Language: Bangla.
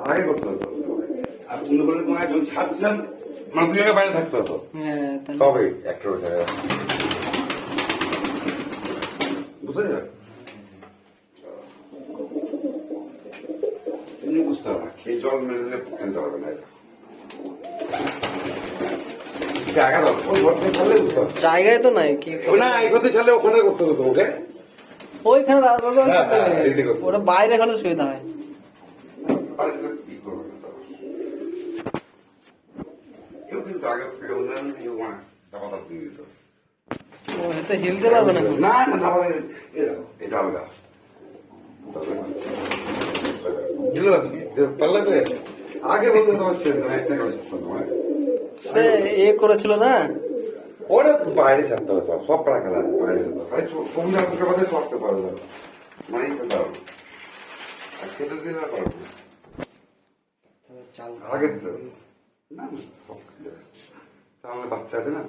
আগে করতে হতো। আর অন্যগুলোর মায়ের যখন ছাড়ছিলাম মানে দুই জায়গায় বাইরে থাকতে হতো। তবে একটা জায়গায় বুঝতে যায় এমনি বুঝতে হবে না, খেয়ে জল মেরে দিলে খেলতে পারবে না। জায়গায় তো নাই কি না এগোতে ছাড়লে ওখানে করতে হতো তোমাকে। ওইখানে ওরা বাইরে হলে সুবিধা হয়। কি করবে না কেউ কিন্তু আগে থেকে বললেন ডাবাটা দিয়ে দিত। এটা হিলতে পারবে না। না না ডাবা এটা আলগা পারলে আগে বলতে তোমার ছেলে একটা করে তোমার সে এ করেছিল না ওরা বাইরে ছাড়তে হবে সব পাড়া খেলা বাইরে যেতে খালি কবিতা কথা করতে পারবে না মানে খেতে হবে আর খেতে দিলে না পারবে আগে না তাহলে বাচ্চা আছে না।